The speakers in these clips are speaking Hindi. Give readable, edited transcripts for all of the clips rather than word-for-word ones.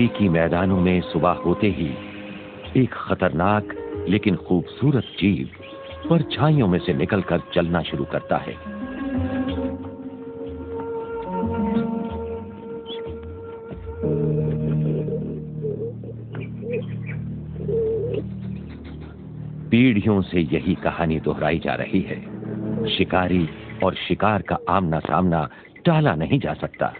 अफ्रीकी मैदानों में सुबह होते ही एक खतरनाक लेकिन खूबसूरत जीव परछाइयों में से निकलकर चलना शुरू करता है। पीढ़ियों से यही कहानी दोहराई जा रही है। शिकारी और शिकार का आमना सामना टाला नहीं जा सकता।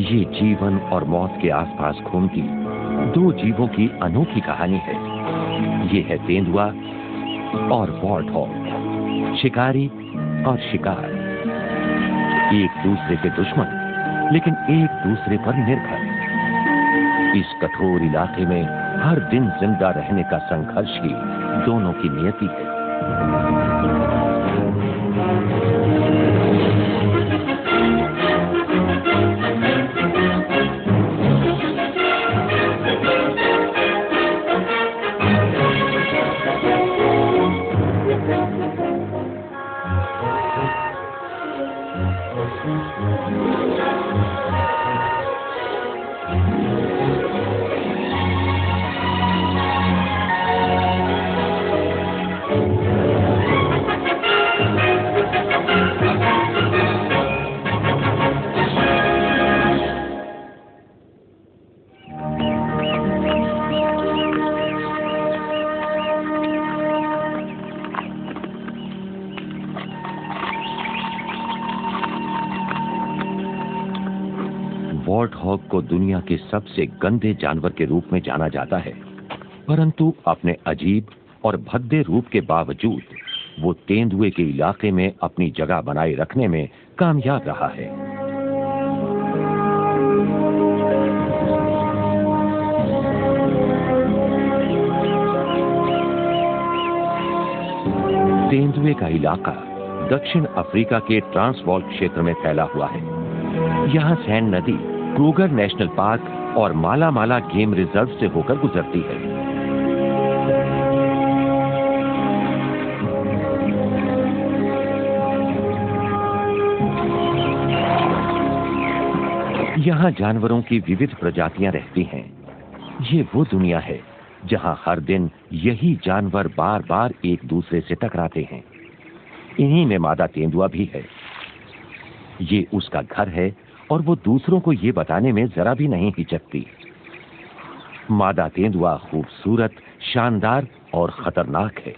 ये जीवन और मौत के आसपास घूमती दो जीवों की अनोखी कहानी है। ये है तेंदुआ और वॉर्टहॉग, शिकारी और शिकार। एक दूसरे के दुश्मन लेकिन एक दूसरे पर निर्भर। इस कठोर इलाके में हर दिन जिंदा रहने का संघर्ष ही दोनों की नियति है। वॉर्टहॉग को दुनिया के सबसे गंदे जानवर के रूप में जाना जाता है, परंतु अपने अजीब और भद्दे रूप के बावजूद वो तेंदुए के इलाके में अपनी जगह बनाए रखने में कामयाब रहा है। तेंदुए का इलाका दक्षिण अफ्रीका के ट्रांसवाल क्षेत्र में फैला हुआ है। यहाँ सैन नदी क्रूगर नेशनल पार्क और माला माला गेम रिजर्व से होकर गुजरती है। यहाँ जानवरों की विविध प्रजातियां रहती हैं। ये वो दुनिया है जहाँ हर दिन यही जानवर बार बार एक दूसरे से टकराते हैं। इन्हीं में मादा तेंदुआ भी है। ये उसका घर है और वो दूसरों को ये बताने में जरा भी नहीं हिचकती। मादा तेंदुआ खूबसूरत, शानदार और खतरनाक है।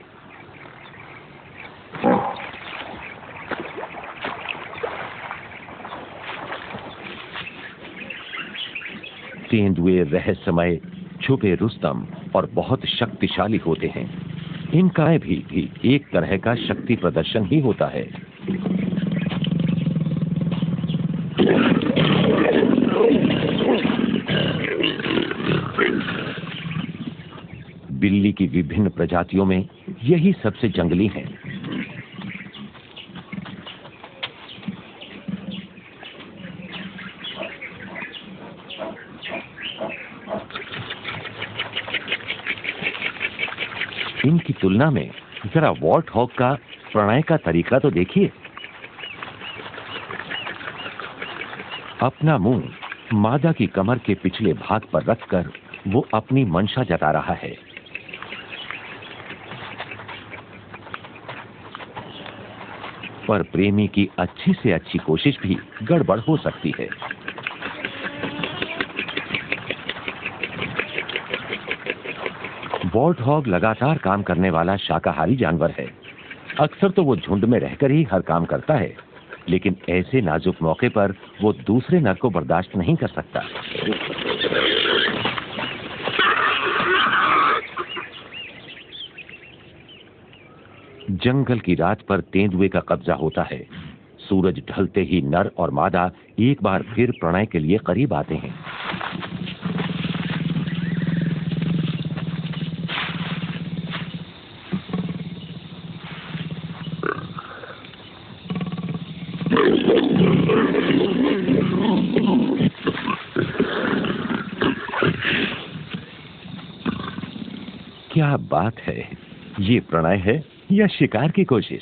तेंदुए रहस्यमय, छुपे रुस्तम और बहुत शक्तिशाली होते हैं। इनका भी एक तरह का शक्ति प्रदर्शन ही होता है। बिल्ली की विभिन्न प्रजातियों में यही सबसे जंगली हैं। इनकी तुलना में जरा वॉर्टहॉग का प्रणय का तरीका तो देखिए। अपना मुंह मादा की कमर के पिछले भाग पर रखकर वो अपनी मंशा जता रहा है। पर प्रेमी की अच्छी से अच्छी कोशिश भी गड़बड़ हो सकती है। वॉर्टहॉग लगातार काम करने वाला शाकाहारी जानवर है। अक्सर तो वो झुंड में रहकर ही हर काम करता है, लेकिन ऐसे नाजुक मौके पर वो दूसरे नर को बर्दाश्त नहीं कर सकता। जंगल की रात पर तेंदुए का कब्जा होता है। सूरज ढलते ही नर और मादा एक बार फिर प्रणय के लिए करीब आते हैं। क्या बात है, ये प्रणय है या शिकार की कोशिश?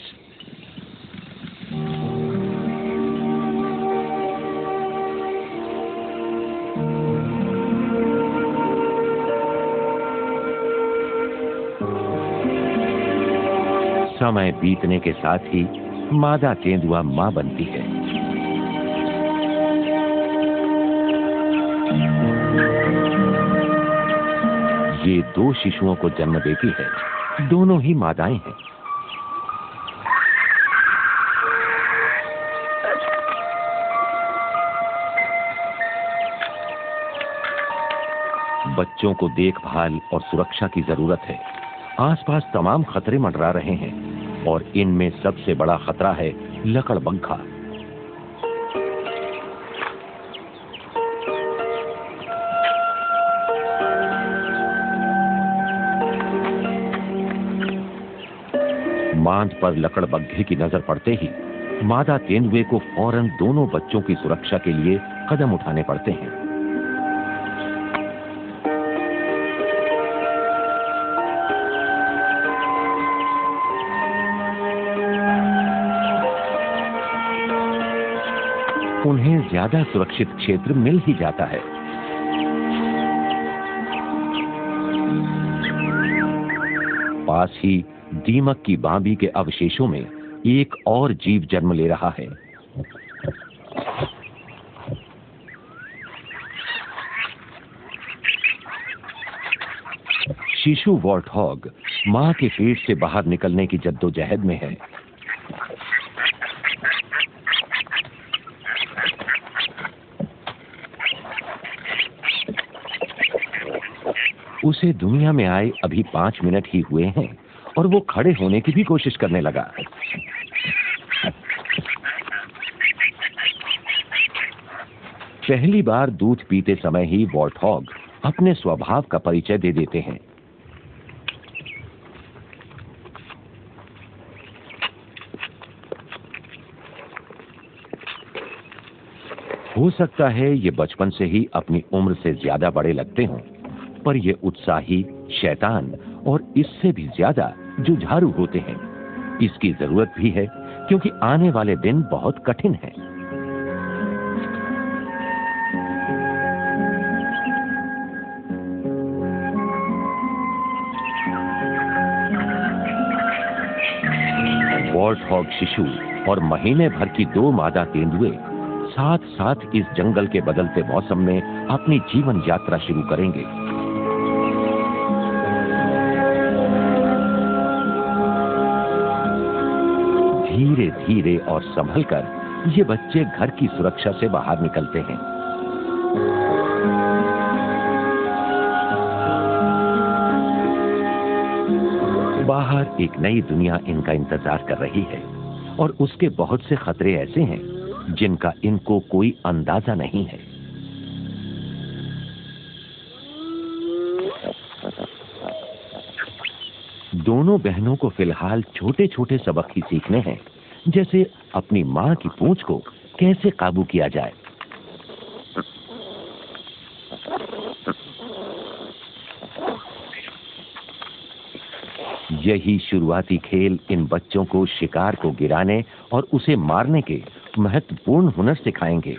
समय बीतने के साथ ही मादा तेंदुआ मां बनती है। ये 2 शिशुओं को जन्म देती है। दोनों ही मादाएं हैं। बच्चों को देखभाल और सुरक्षा की जरूरत है। आसपास तमाम खतरे मंडरा रहे हैं और इनमें सबसे बड़ा खतरा है लकड़बग्घा। बांध पर लकड़बग्घे की नजर पड़ते ही मादा तेंदुए को फौरन दोनों बच्चों की सुरक्षा के लिए कदम उठाने पड़ते हैं। उन्हें ज्यादा सुरक्षित क्षेत्र मिल ही जाता है। पास ही दीमक की बांबी के अवशेषों में एक और जीव जन्म ले रहा है। शिशु वॉर्टहॉग मां के पेट से बाहर निकलने की जद्दोजहद में है। उसे दुनिया में आए अभी 5 मिनट ही हुए हैं और वो खड़े होने की भी कोशिश करने लगा। पहली बार दूध पीते समय ही वॉर्टहॉग अपने स्वभाव का परिचय दे देते हैं। हो सकता है ये बचपन से ही अपनी उम्र से ज्यादा बड़े लगते हों, पर ये उत्साही, शैतान और इससे भी ज्यादा जुझारू होते हैं। इसकी जरूरत भी है क्योंकि आने वाले दिन बहुत कठिन हैं। वॉर्टहॉग शिशु और महीने भर की 2 मादा तेंदुए साथ साथ इस जंगल के बदलते मौसम में अपनी जीवन यात्रा शुरू करेंगे। धीरे धीरे और संभलकर ये बच्चे घर की सुरक्षा से बाहर निकलते हैं। बाहर एक नई दुनिया इनका इंतजार कर रही है और उसके बहुत से खतरे ऐसे हैं जिनका इनको कोई अंदाजा नहीं है। दोनों बहनों को फिलहाल छोटे छोटे सबक ही सीखने हैं, जैसे अपनी मां की पूंछ को कैसे काबू किया जाए। यही शुरुआती खेल इन बच्चों को शिकार को गिराने और उसे मारने के महत्वपूर्ण हुनर सिखाएंगे।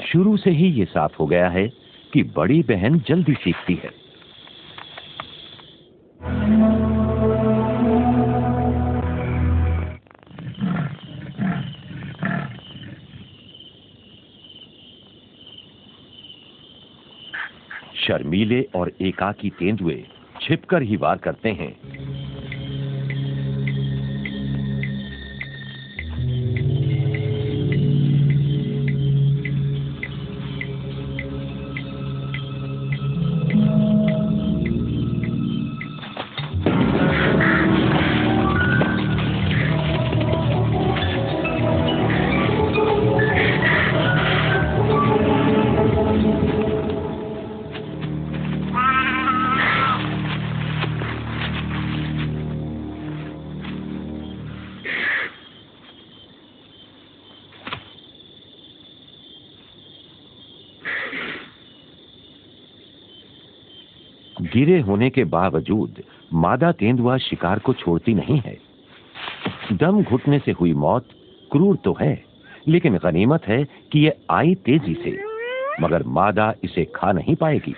शुरू से ही ये साफ हो गया है कि बड़ी बहन जल्दी सीखती है। शर्मीले और एकाकी तेंदुए छिपकर ही वार करते हैं। गिरे होने के बावजूद मादा तेंदुआ शिकार को छोड़ती नहीं है। दम घुटने से हुई मौत क्रूर तो है, लेकिन गनीमत है कि यह आई तेजी से, मगर मादा इसे खा नहीं पाएगी।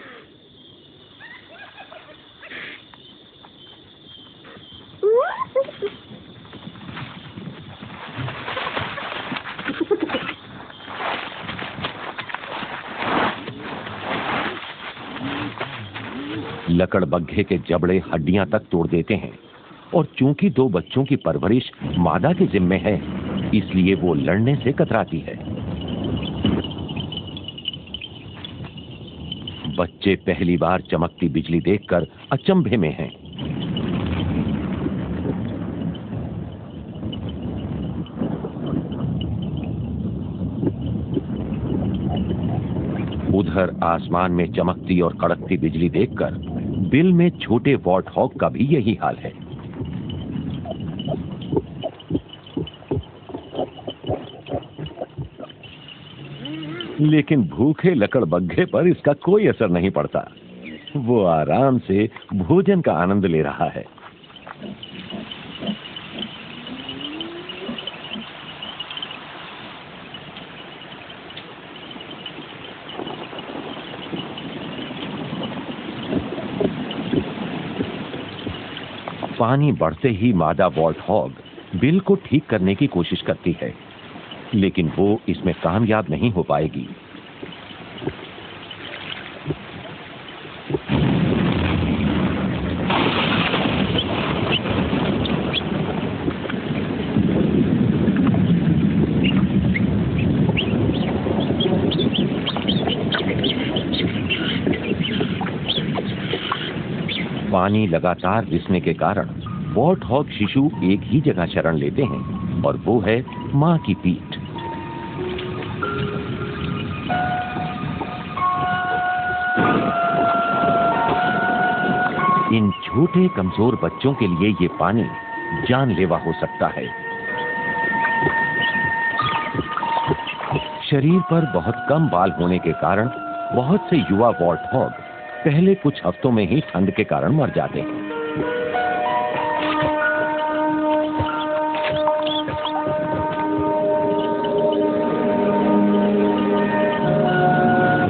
लकड़बग्घे के जबड़े हड्डियां तक तोड़ देते हैं, और चूंकि 2 बच्चों की परवरिश मादा के जिम्मे है, इसलिए वो लड़ने से कतराती है। बच्चे पहली बार चमकती बिजली देखकर अचंभे में हैं। उधर आसमान में चमकती और कड़कती बिजली देखकर बिल में छोटे वॉर्ट हॉग का भी यही हाल है। लेकिन भूखे लकड़बग्घे पर इसका कोई असर नहीं पड़ता। वो आराम से भोजन का आनंद ले रहा है। पानी बढ़ते ही मादा वॉर्ट हॉग बिल को ठीक करने की कोशिश करती है, लेकिन वो इसमें कामयाब नहीं हो पाएगी। पानी लगातार रिसने के कारण वॉर्ट हॉग शिशु एक ही जगह शरण लेते हैं, और वो है मां की पीठ। इन छोटे कमजोर बच्चों के लिए ये पानी जानलेवा हो सकता है। शरीर पर बहुत कम बाल होने के कारण बहुत से युवा वॉर्ट हॉग पहले कुछ हफ्तों में ही ठंड के कारण मर जाते हैं।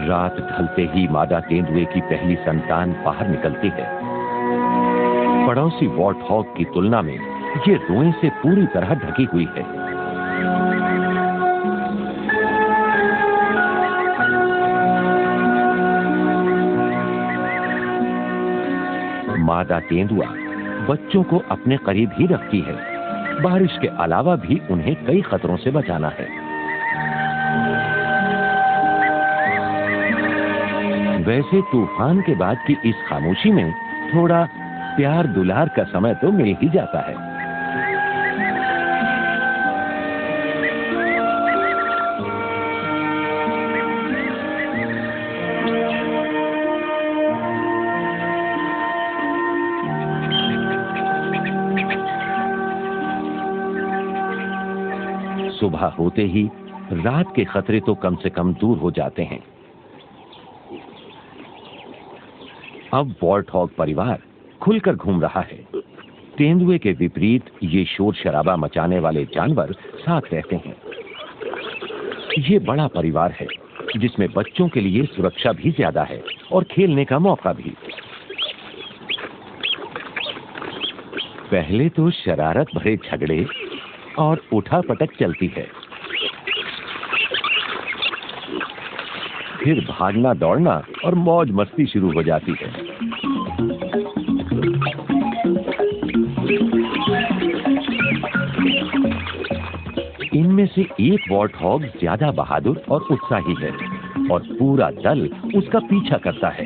रात ढलते ही मादा तेंदुए की पहली संतान बाहर निकलती है। पड़ोसी वॉर्ट हॉग की तुलना में ये रोएं से पूरी तरह ढकी हुई है। मादा तेंदुआ बच्चों को अपने करीब ही रखती है। बारिश के अलावा भी उन्हें कई खतरों से बचाना है। वैसे तूफान के बाद की इस खामोशी में थोड़ा प्यार दुलार का समय तो मिल ही जाता है। सुबह होते ही रात के खतरे तो कम से कम दूर हो जाते हैं। अब वॉर्ट हॉग परिवार खुलकर घूम रहा है। तेंदुए के विपरीत ये शोर शराबा मचाने वाले जानवर साथ रहते हैं। ये बड़ा परिवार है जिसमें बच्चों के लिए सुरक्षा भी ज्यादा है और खेलने का मौका भी। पहले तो शरारत भरे झगड़े और उठापटक चलती है, फिर भागना दौड़ना और मौज मस्ती शुरू हो जाती है। इनमें से एक वॉर्ट हॉग ज्यादा बहादुर और उत्साही है और पूरा दल उसका पीछा करता है।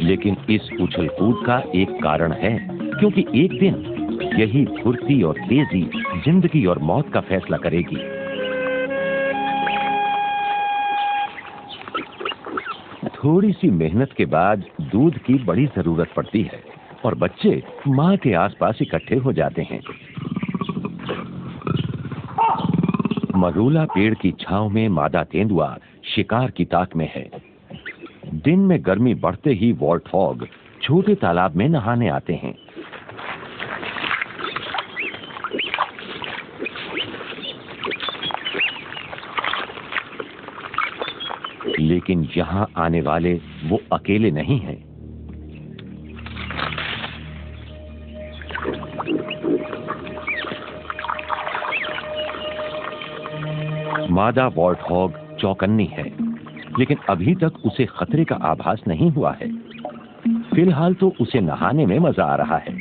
लेकिन इस उछल कूद का एक कारण है, क्योंकि एक दिन यही फुर्ती और तेजी जिंदगी और मौत का फैसला करेगी। थोड़ी सी मेहनत के बाद दूध की बड़ी जरूरत पड़ती है और बच्चे मां के आसपास इकट्ठे हो जाते हैं। मरूला पेड़ की छांव में मादा तेंदुआ शिकार की ताक में है। दिन में गर्मी बढ़ते ही वॉर्टहॉग छोटे तालाब में नहाने आते हैं। लेकिन यहां आने वाले वो अकेले नहीं हैं। मादा वॉर्टहॉग चौकन्नी है, लेकिन अभी तक उसे खतरे का आभास नहीं हुआ है। फिलहाल तो उसे नहाने में मजा आ रहा है।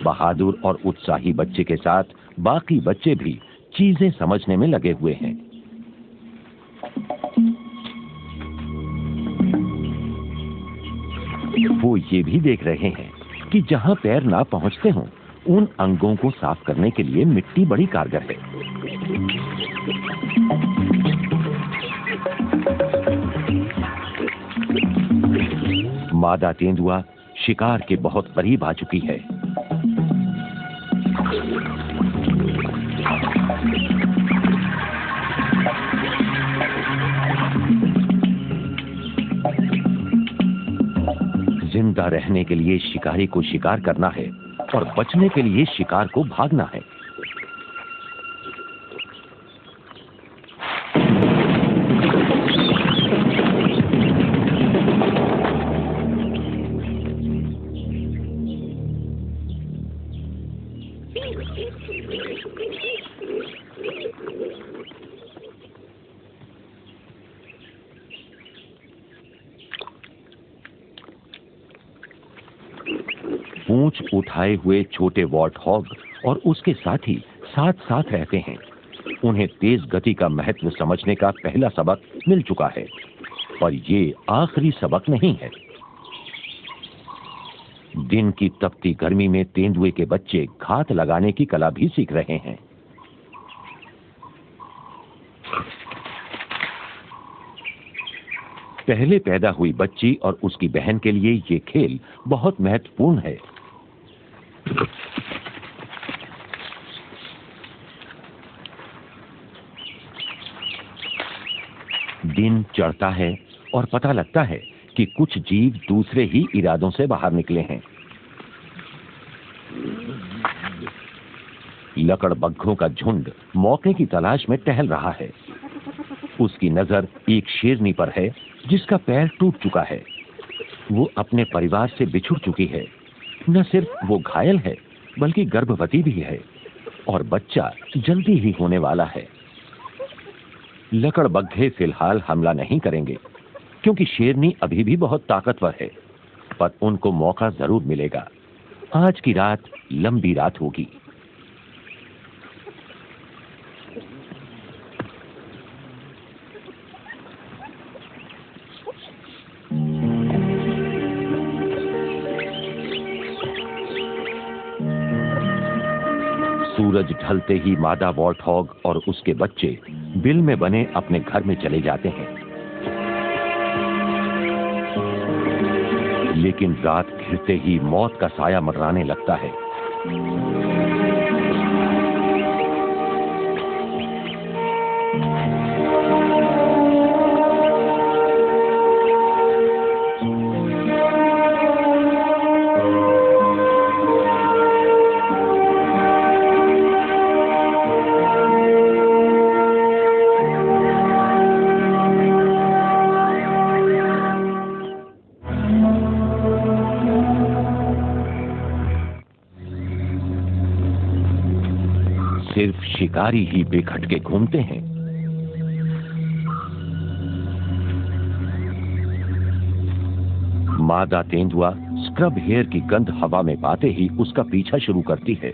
बहादुर और उत्साही बच्चे के साथ बाकी बच्चे भी चीजें समझने में लगे हुए हैं। वो ये भी देख रहे हैं कि जहां पैर ना पहुंचते हों, उन अंगों को साफ करने के लिए मिट्टी बड़ी कारगर है। मादा तेंदुआ शिकार के बहुत करीब आ चुकी है। जिंदा रहने के लिए शिकारी को शिकार करना है और बचने के लिए शिकार को भागना है। पूंछ उठाए हुए छोटे वॉर्टहॉग और उसके साथी साथ साथ रहते हैं। उन्हें तेज गति का महत्व समझने का पहला सबक मिल चुका है, पर ये आखिरी सबक नहीं है। दिन की तपती गर्मी में तेंदुए के बच्चे घात लगाने की कला भी सीख रहे हैं। पहले पैदा हुई बच्ची और उसकी बहन के लिए ये खेल बहुत महत्वपूर्ण है। दिन चढ़ता है और पता लगता है कि कुछ जीव दूसरे ही इरादों से बाहर निकले हैं। लकड़बग्घों का झुंड मौके की तलाश में टहल रहा है। उसकी नजर एक शेरनी पर है जिसका पैर टूट चुका है। वो अपने परिवार से बिछुड़ चुकी है। न सिर्फ वो घायल है, बल्कि गर्भवती भी है और बच्चा जल्दी ही होने वाला है। लकड़बग्घे फिलहाल हमला नहीं करेंगे, क्योंकि शेरनी अभी भी बहुत ताकतवर है, पर उनको मौका जरूर मिलेगा। आज की रात लंबी रात होगी। सूरज ढलते ही मादा वॉर्टहॉग और उसके बच्चे बिल में बने अपने घर में चले जाते हैं। लेकिन रात घिरते ही मौत का साया मंडराने लगता है। सिर्फ शिकारी ही बेखटके घूमते हैं। मादा तेंदुआ स्क्रब हेयर की गंध हवा में पाते ही उसका पीछा शुरू करती है।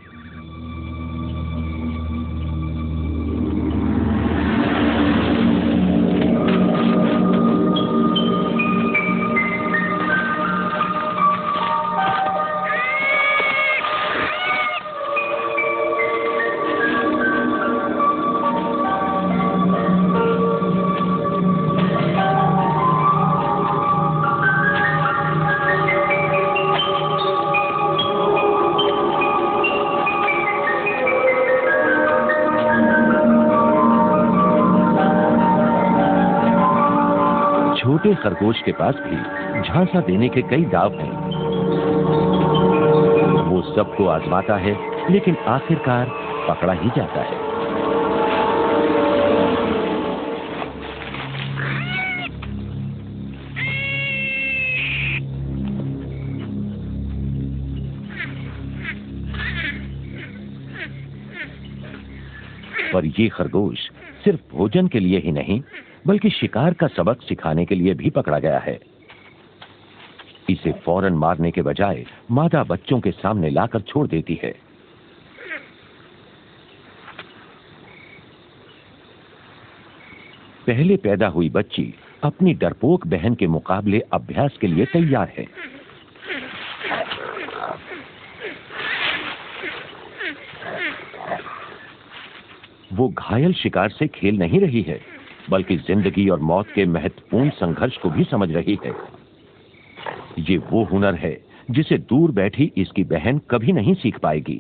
छोटे खरगोश के पास भी झांसा देने के कई दाव हैं। वो सबको आजमाता है, लेकिन आखिरकार पकड़ा ही जाता है। पर ये खरगोश सिर्फ भोजन के लिए ही नहीं, बल्कि शिकार का सबक सिखाने के लिए भी पकड़ा गया है। इसे फौरन मारने के बजाय मादा बच्चों के सामने लाकर छोड़ देती है। पहले पैदा हुई बच्ची अपनी डरपोक बहन के मुकाबले अभ्यास के लिए तैयार है। वो घायल शिकार से खेल नहीं रही है, बल्कि जिंदगी और मौत के महत्वपूर्ण संघर्ष को भी समझ रही है। ये वो हुनर है जिसे दूर बैठी इसकी बहन कभी नहीं सीख पाएगी।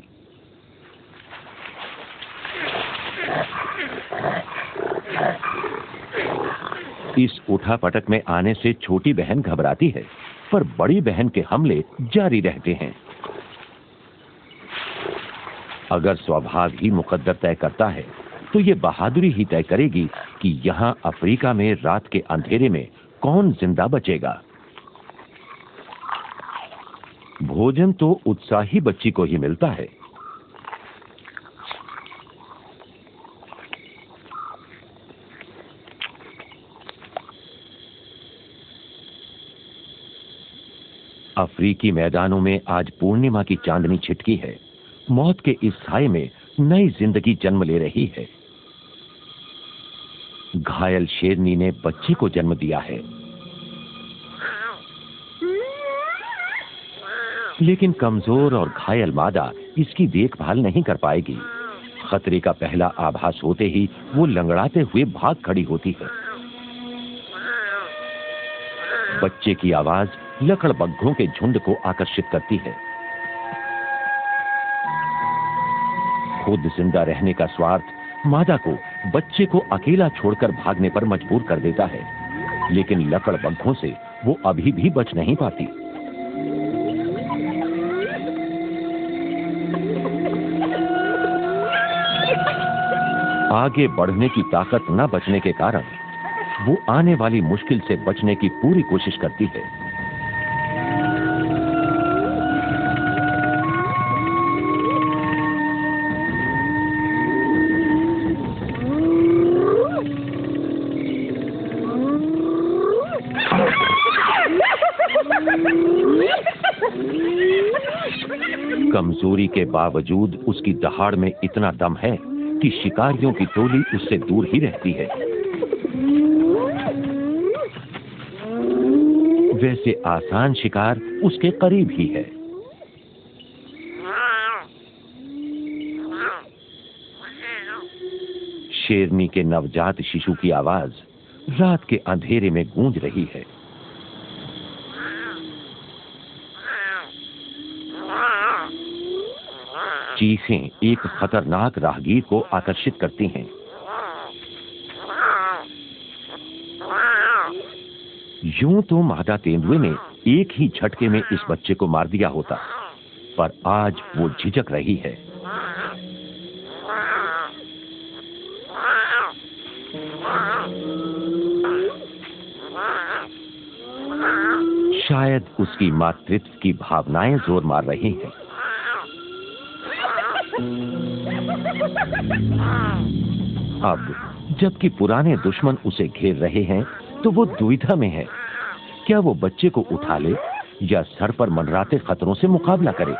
इस उठापटक में आने से छोटी बहन घबराती है, पर बड़ी बहन के हमले जारी रहते हैं। अगर स्वभाव ही मुकद्दर तय करता है, तो ये बहादुरी ही तय करेगी कि यहां अफ्रीका में रात के अंधेरे में कौन जिंदा बचेगा। भोजन तो उत्साही बच्ची को ही मिलता है। अफ्रीकी मैदानों में आज पूर्णिमा की चांदनी छिटकी है। मौत के इस साए में नई जिंदगी जन्म ले रही है। घायल शेरनी ने बच्चे को जन्म दिया है, लेकिन कमजोर और घायल मादा इसकी देखभाल नहीं कर पाएगी। खतरे का पहला आभास होते ही वो लंगड़ाते हुए भाग खड़ी होती है। बच्चे की आवाज लकड़बग्घों के झुंड को आकर्षित करती है। खुद जिंदा रहने का स्वार्थ मादा को बच्चे को अकेला छोड़कर भागने पर मजबूर कर देता है, लेकिन लकड़बग्घों से वो अभी भी बच नहीं पाती। आगे बढ़ने की ताकत न बचने के कारण वो आने वाली मुश्किल से बचने की पूरी कोशिश करती है। कमजोरी के बावजूद उसकी दहाड़ में इतना दम है कि शिकारियों की टोली उससे दूर ही रहती है। वैसे आसान शिकार उसके करीब ही है। शेरनी के नवजात शिशु की आवाज रात के अंधेरे में गूंज रही है। चीखें एक खतरनाक राहगीर को आकर्षित करती हैं। यूं तो मादा तेंदुए ने एक ही झटके में इस बच्चे को मार दिया होता, पर आज वो झिझक रही है। शायद उसकी मातृत्व की भावनाएं जोर मार रही हैं। अब जबकि पुराने दुश्मन उसे घेर रहे हैं, तो वो दुविधा में है। क्या वो बच्चे को उठा ले या सर पर मंडराते खतरों से मुकाबला करे?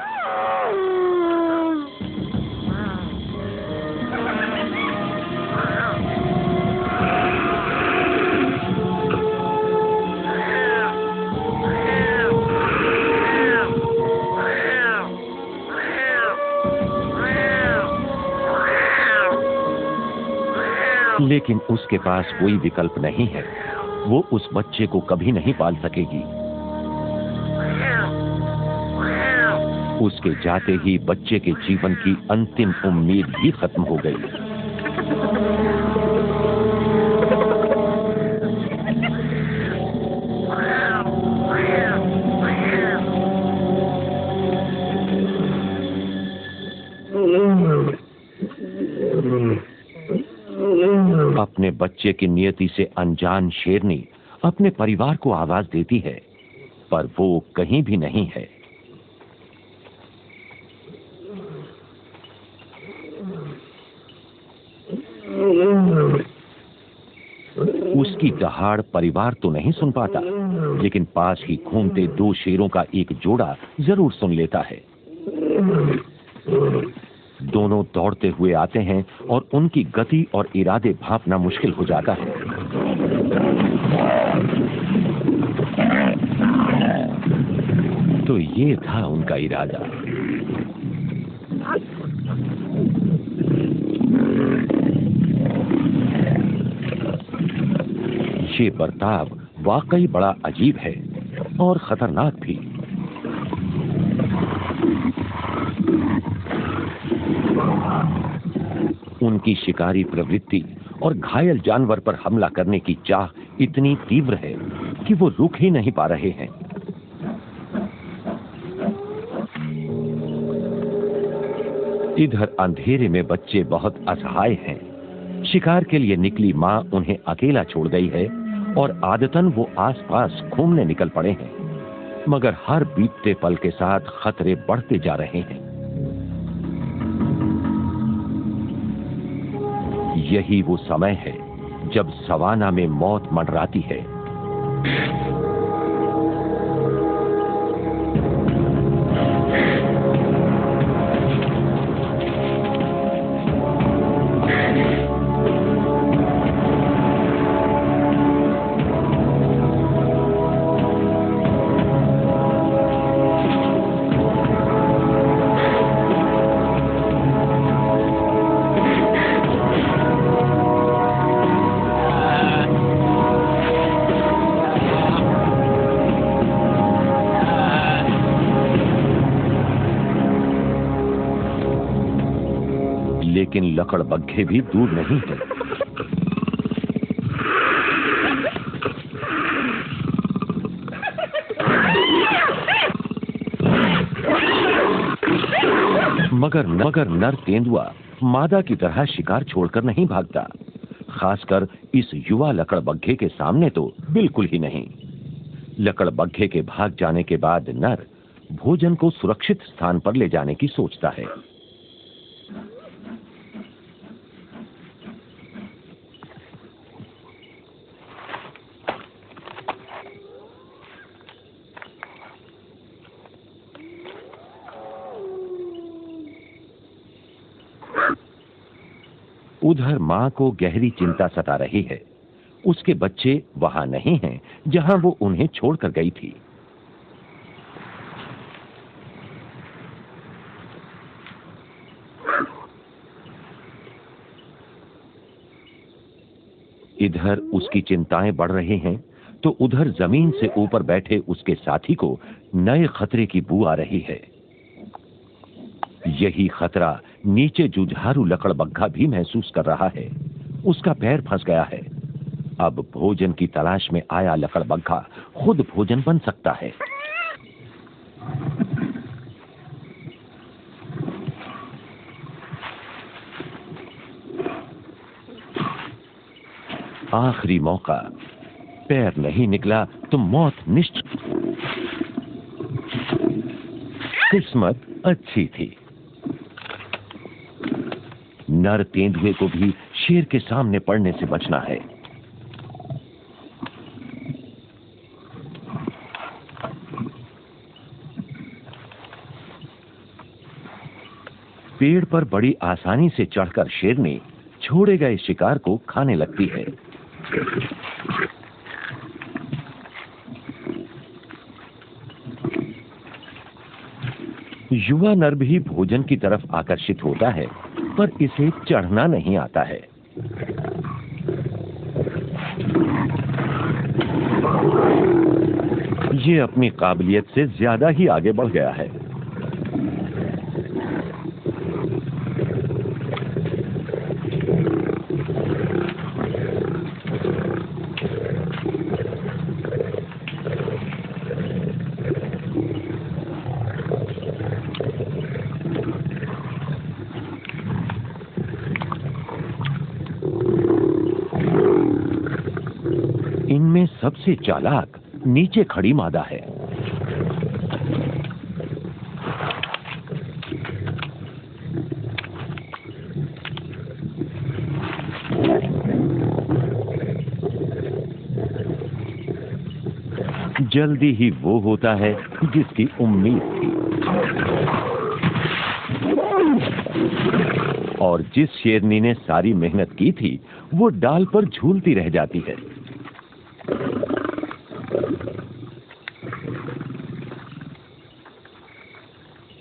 लेकिन उसके पास कोई विकल्प नहीं है। वो उस बच्चे को कभी नहीं पाल सकेगी। उसके जाते ही बच्चे के जीवन की अंतिम उम्मीद भी खत्म हो गई। बच्चे की नियति से अनजान शेरनी अपने परिवार को आवाज देती है, पर वो कहीं भी नहीं है। उसकी दहाड़ परिवार तो नहीं सुन पाता, लेकिन पास ही घूमते दो शेरों का एक जोड़ा जरूर सुन लेता है। दोनों दौड़ते हुए आते हैं और उनकी गति और इरादे भांपना मुश्किल हो जाता है। तो ये था उनका इरादा। ये बर्ताव वाकई बड़ा अजीब है और खतरनाक भी। उनकी शिकारी प्रवृत्ति और घायल जानवर पर हमला करने की चाह इतनी तीव्र है कि वो रुक ही नहीं पा रहे हैं। इधर अंधेरे में बच्चे बहुत असहाय हैं। शिकार के लिए निकली मां उन्हें अकेला छोड़ गई है और आदतन वो आसपास घूमने निकल पड़े हैं, मगर हर बीतते पल के साथ खतरे बढ़ते जा रहे हैं। यही वो समय है जब सवाना में मौत मंडराती है। लेकिन लकड़बग्घे भी दूर नहीं है। मगर नर तेंदुआ मादा की तरह शिकार छोड़कर नहीं भागता, खासकर इस युवा लकड़बग्घे के सामने तो बिल्कुल ही नहीं। लकड़बग्घे के भाग जाने के बाद नर भोजन को सुरक्षित स्थान पर ले जाने की सोचता है। उधर मां को गहरी चिंता सता रही है। उसके बच्चे वहां नहीं हैं जहां वो उन्हें छोड़कर गई थी। इधर उसकी चिंताएं बढ़ रही हैं, तो उधर जमीन से ऊपर बैठे उसके साथी को नए खतरे की बू आ रही है। यही खतरा नीचे जुझारू लकड़बग्घा भी महसूस कर रहा है। उसका पैर फंस गया है। अब भोजन की तलाश में आया लकड़बग्घा खुद भोजन बन सकता है। आखिरी मौका, पैर नहीं निकला तो मौत निश्चित। किस्मत अच्छी थी। नर तेंदुए को भी शेर के सामने पड़ने से बचना है। पेड़ पर बड़ी आसानी से चढ़कर शेरनी छोड़े गए शिकार को खाने लगती है। युवा नर भी भोजन की तरफ आकर्षित होता है, पर इसे चढ़ना नहीं आता है। ये अपनी काबिलियत से ज्यादा ही आगे बढ़ गया है। सबसे चालाक नीचे खड़ी मादा है। जल्दी ही वो होता है जिसकी उम्मीद थी, और जिस शेरनी ने सारी मेहनत की थी वो डाल पर झूलती रह जाती है।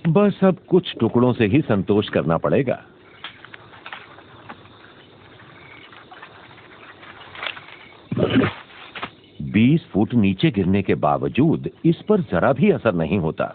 बस अब कुछ टुकड़ों से ही संतोष करना पड़ेगा। बीस फुट नीचे गिरने के बावजूद इस पर जरा भी असर नहीं होता।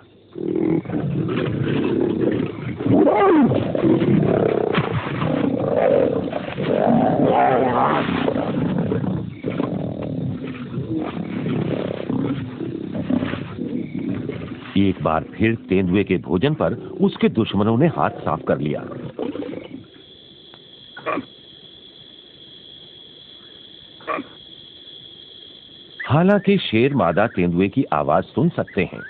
एक बार फिर तेंदुए के भोजन पर उसके दुश्मनों ने हाथ साफ कर लिया। हालांकि शेर मादा तेंदुए की आवाज सुन सकते हैं,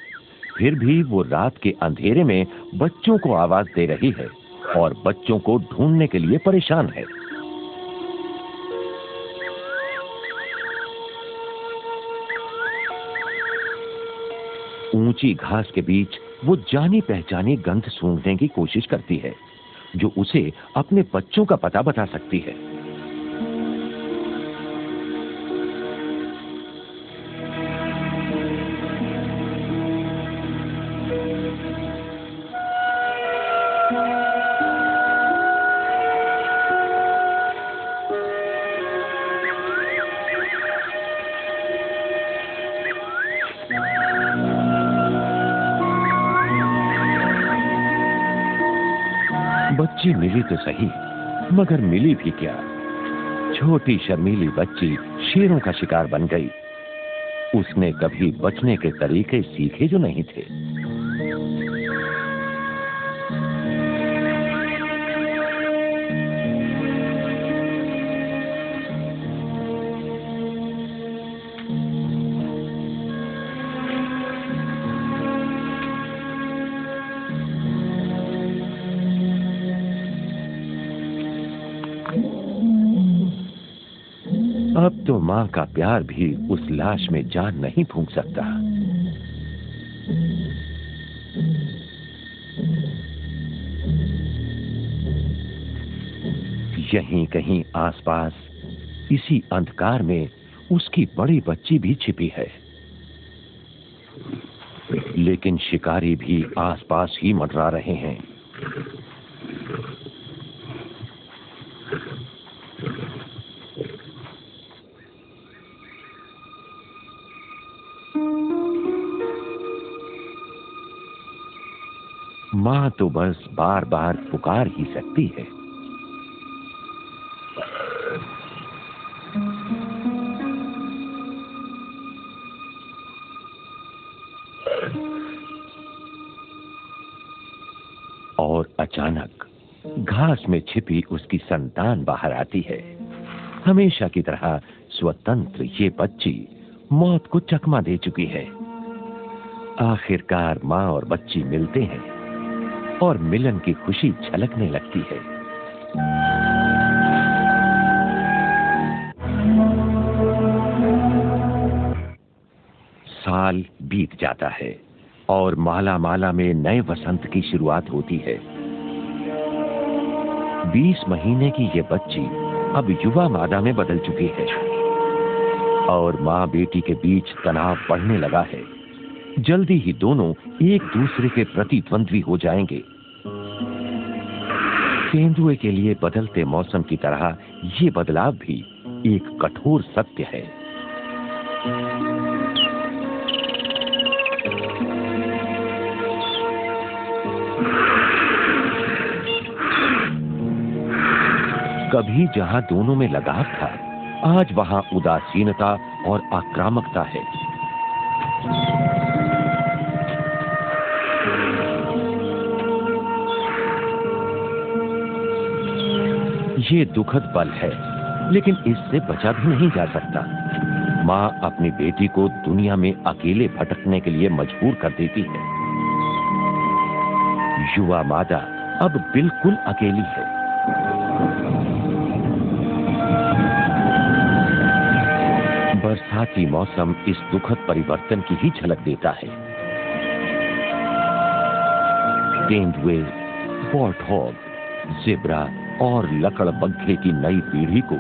फिर भी वो रात के अंधेरे में बच्चों को आवाज दे रही है और बच्चों को ढूंढने के लिए परेशान है। ऊंची घास के बीच वो जानी पहचानी गंध सूंघने की कोशिश करती है, जो उसे अपने बच्चों का पता बता सकती है। बच्ची मिली तो सही, मगर मिली भी क्या। छोटी शर्मीली बच्ची शेरों का शिकार बन गई। उसने कभी बचने के तरीके सीखे जो नहीं थे। अब तो मां का प्यार भी उस लाश में जान नहीं फूंक सकता। यहीं कहीं आसपास इसी अंधकार में उसकी बड़ी बच्ची भी छिपी है, लेकिन शिकारी भी आसपास ही मंडरा रहे हैं। मां तो बस बार बार पुकार ही सकती है। और अचानक घास में छिपी उसकी संतान बाहर आती है। हमेशा की तरह स्वतंत्र ये बच्ची मौत को चकमा दे चुकी है। आखिरकार मां और बच्ची मिलते हैं और मिलन की खुशी झलकने लगती है। साल बीत जाता है और माला माला में नए वसंत की शुरुआत होती है। 20 महीने की ये बच्ची अब युवा मादा में बदल चुकी है और मां बेटी के बीच तनाव बढ़ने लगा है। जल्दी ही दोनों एक दूसरे के प्रतिद्वंद्वी हो जाएंगे। तेंदुए के लिए बदलते मौसम की तरह ये बदलाव भी एक कठोर सत्य है। कभी जहां दोनों में लगाव था, आज वहां उदासीनता और आक्रामकता है। ये दुखद पल है, लेकिन इससे बचा भी नहीं जा सकता। माँ अपनी बेटी को दुनिया में अकेले भटकने के लिए मजबूर कर देती है। युवा मादा अब बिल्कुल अकेली है। बरसाती मौसम इस दुखद परिवर्तन की ही झलक देता है। तेंदुए, वॉर्टहॉग, ज़ेब्रा और लकड़बग्घे की नई पीढ़ी को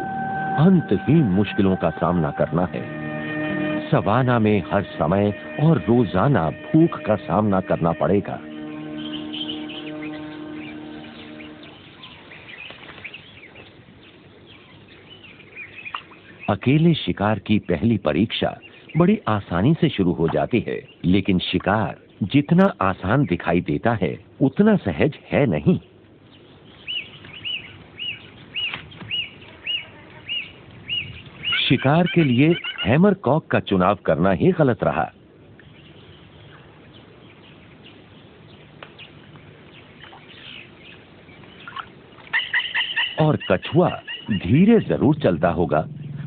अंतहीन मुश्किलों का सामना करना है। सवाना में हर समय और रोजाना भूख का सामना करना पड़ेगा। अकेले शिकार की पहली परीक्षा बड़ी आसानी से शुरू हो जाती है, लेकिन शिकार जितना आसान दिखाई देता है उतना सहज है नहीं। शिकार के लिए हैमरकॉक का चुनाव करना ही गलत रहा। और कछुआ धीरे जरूर चलता होगा,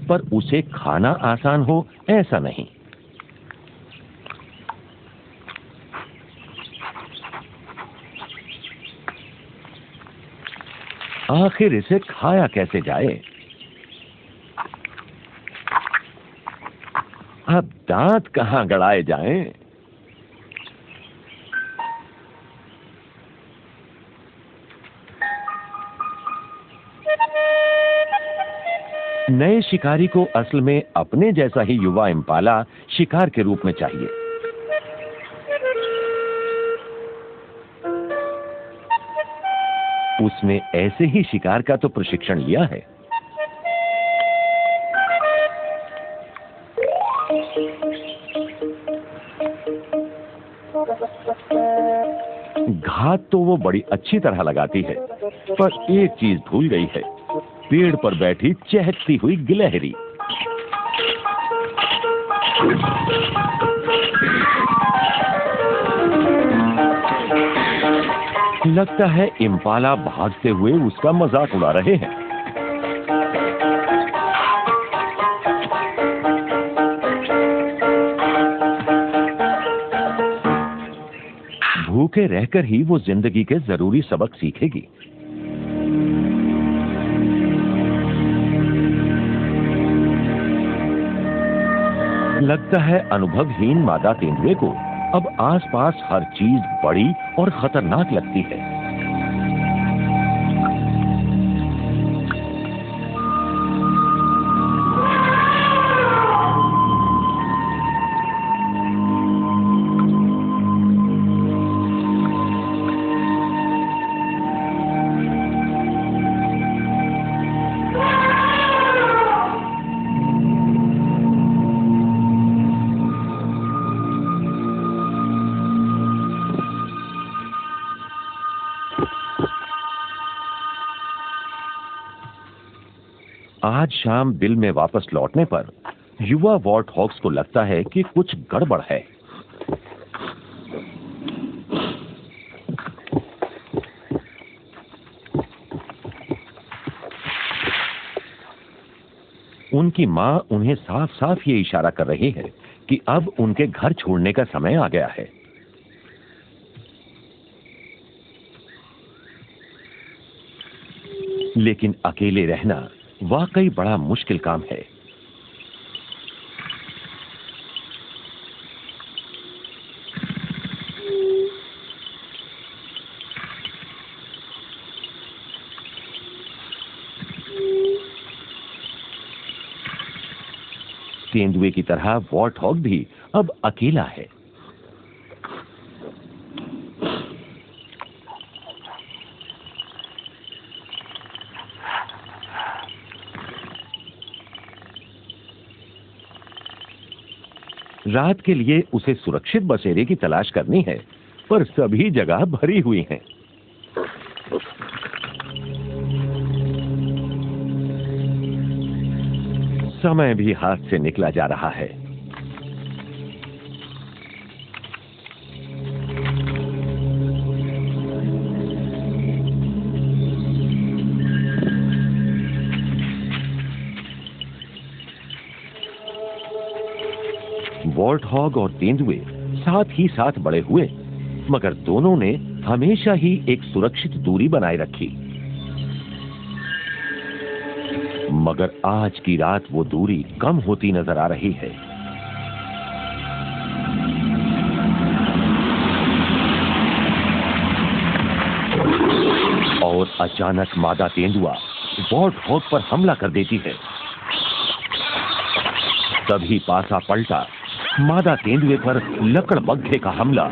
पर उसे खाना आसान हो ऐसा नहीं। आखिर इसे खाया कैसे जाए? अब दांत कहां गड़ाए जाएं? नए शिकारी को असल में अपने जैसा ही युवा इम्पाला शिकार के रूप में चाहिए। उसने ऐसे ही शिकार का तो प्रशिक्षण लिया है। घात तो वो बड़ी अच्छी तरह लगाती है, पर एक चीज भूल गई है, पेड़ पर बैठी चहकती हुई गिलहरी। लगता है इम्पाला भागते हुए उसका मजाक उड़ा रहे हैं। भूखे रहकर ही वो जिंदगी के जरूरी सबक सीखेगी। लगता है अनुभवहीन मादा तेंदुए को अब आसपास हर चीज बड़ी और खतरनाक लगती है। आज शाम बिल में वापस लौटने पर युवा वॉर्टहॉग्स को लगता है कि कुछ गड़बड़ है। उनकी मां उन्हें साफ साफ ये इशारा कर रही है कि अब उनके घर छोड़ने का समय आ गया है। लेकिन अकेले रहना वाकई बड़ा मुश्किल काम है। तेंदुए की तरह वॉर्टहॉग भी अब अकेला है। रात के लिए उसे सुरक्षित बसेरे की तलाश करनी है, पर सभी जगह भरी हुई हैं। समय भी हाथ से निकला जा रहा है। वॉर्ट हॉग और तेंदुए साथ ही साथ बड़े हुए, मगर दोनों ने हमेशा ही एक सुरक्षित दूरी बनाए रखी। मगर आज की रात वो दूरी कम होती नजर आ रही है। और अचानक मादा तेंदुआ वॉर्ट हॉग पर हमला कर देती है। तभी पासा पलटा, मादा तेंदुए पर लकड़बग्घे का हमला।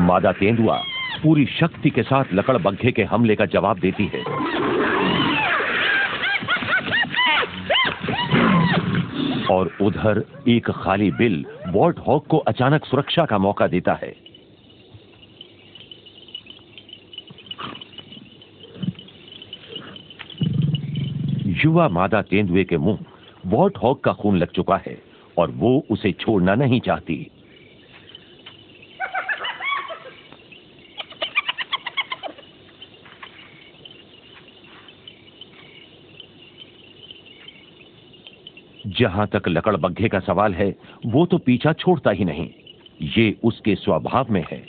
मादा तेंदुआ पूरी शक्ति के साथ लकड़बग्घे के हमले का जवाब देती है। और उधर एक खाली बिल वॉर्ट हॉग को अचानक सुरक्षा का मौका देता है। युवा मादा तेंदुए के मुंह वॉर्ट हॉग का खून लग चुका है और वो उसे छोड़ना नहीं चाहती। जहां तक लकड़बग्घे का सवाल है, वो तो पीछा छोड़ता ही नहीं। ये उसके स्वभाव में है।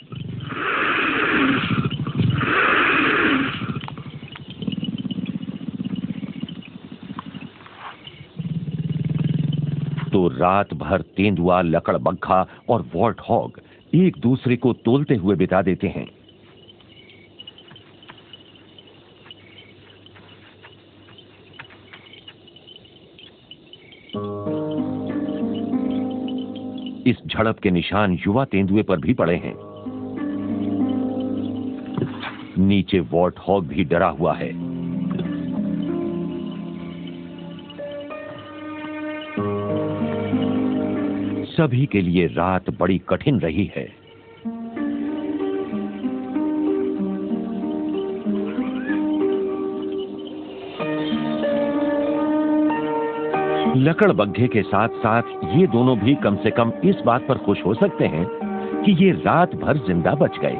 तो रात भर तेंदुआ, लकड़बग्घा और वॉर्ट हॉग एक दूसरे को तोलते हुए बिता देते हैं। इस झड़प के निशान युवा तेंदुए पर भी पड़े हैं। नीचे वॉर्ट हॉग भी डरा हुआ है। सभी के लिए रात बड़ी कठिन रही है। लकड़बग्घे के साथ साथ ये दोनों भी कम से कम इस बात पर खुश हो सकते हैं कि ये रात भर जिंदा बच गए।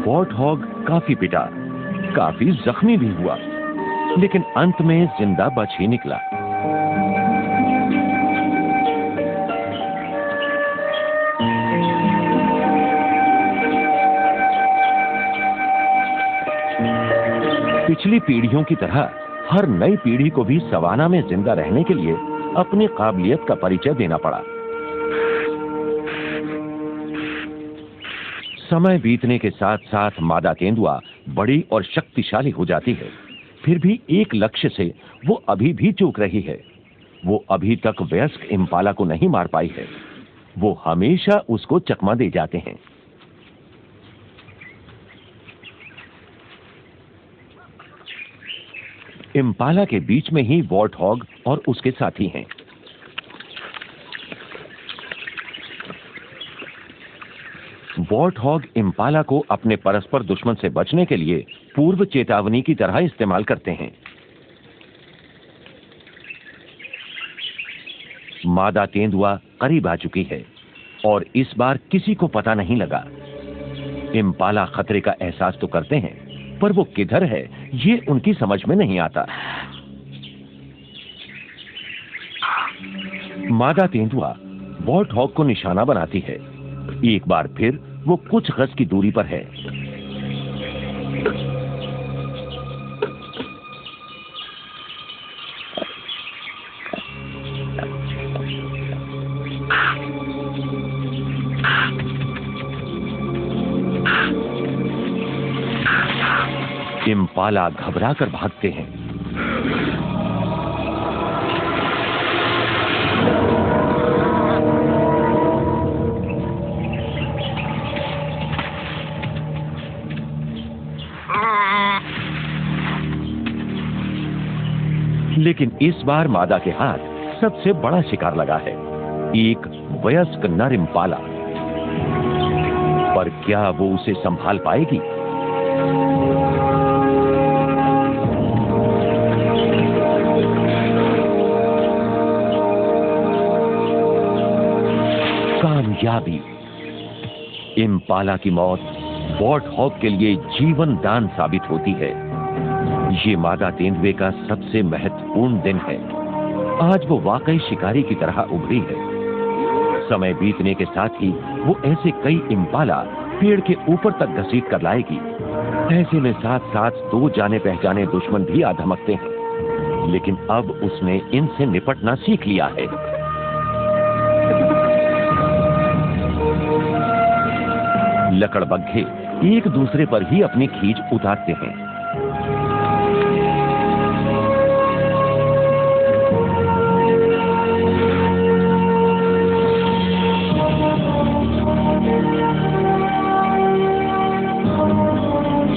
वॉर्ट हॉग काफी पिटा, काफी जख्मी भी हुआ, लेकिन अंत में जिंदा बच ही निकला। पिछली पीढ़ियों की तरह हर नई पीढ़ी को भी सवाना में जिंदा रहने के लिए अपनी काबिलियत का परिचय देना पड़ा। समय बीतने के साथ साथ मादा तेंदुआ बड़ी और शक्तिशाली हो जाती है। फिर भी एक लक्ष्य से वो अभी भी चूक रही है। वो अभी तक वयस्क इम्पाला को नहीं मार पाई है। वो हमेशा उसको चकमा दे जाते हैं। इम्पाला के बीच में ही वॉर्ट हॉग और उसके साथी हैं। वॉर्ट हॉग इम्पाला को अपने परस्पर दुश्मन से बचने के लिए पूर्व चेतावनी की तरह इस्तेमाल करते हैं। मादा तेंदुआ करीब आ चुकी है और इस बार किसी को पता नहीं लगा। इम्पाला खतरे का एहसास तो करते हैं, पर वो किधर है ये उनकी समझ में नहीं आता। मादा तेंदुआ वॉर्ट हॉग को निशाना बनाती है। एक बार फिर वो कुछ गज की दूरी पर है। इम्पाला घबराकर भागते हैं। लेकिन इस बार मादा के हाथ सबसे बड़ा शिकार लगा है, एक वयस्क नर इम्पाला। पर क्या वो उसे संभाल पाएगी? कामयाबी। इम्पाला की मौत वॉर्ट हॉग के लिए जीवन दान साबित होती है। ये मादा तेंदुए का सबसे महत्वपूर्ण दिन है। आज वो वाकई शिकारी की तरह उभरी है। समय बीतने के साथ ही वो ऐसे कई इम्पाला पेड़ के ऊपर तक घसीट कर लाएगी। ऐसे में साथ साथ दो जाने पहचाने दुश्मन भी आ धमकते हैं, लेकिन अब उसने इनसे निपटना सीख लिया है। लकड़बग्घे एक दूसरे पर ही अपनी खींच उतारते हैं।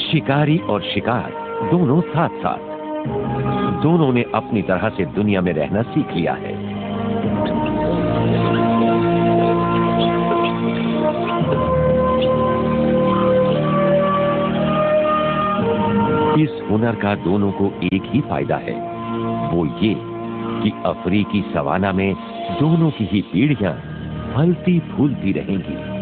शिकारी और शिकार दोनों साथ साथ। दोनों ने अपनी तरह से दुनिया में रहना सीख लिया है। इस हुनर का दोनों को एक ही फायदा है, वो ये कि अफ्रीकी सवाना में दोनों की ही पीढ़ियां फलती फूलती रहेंगी।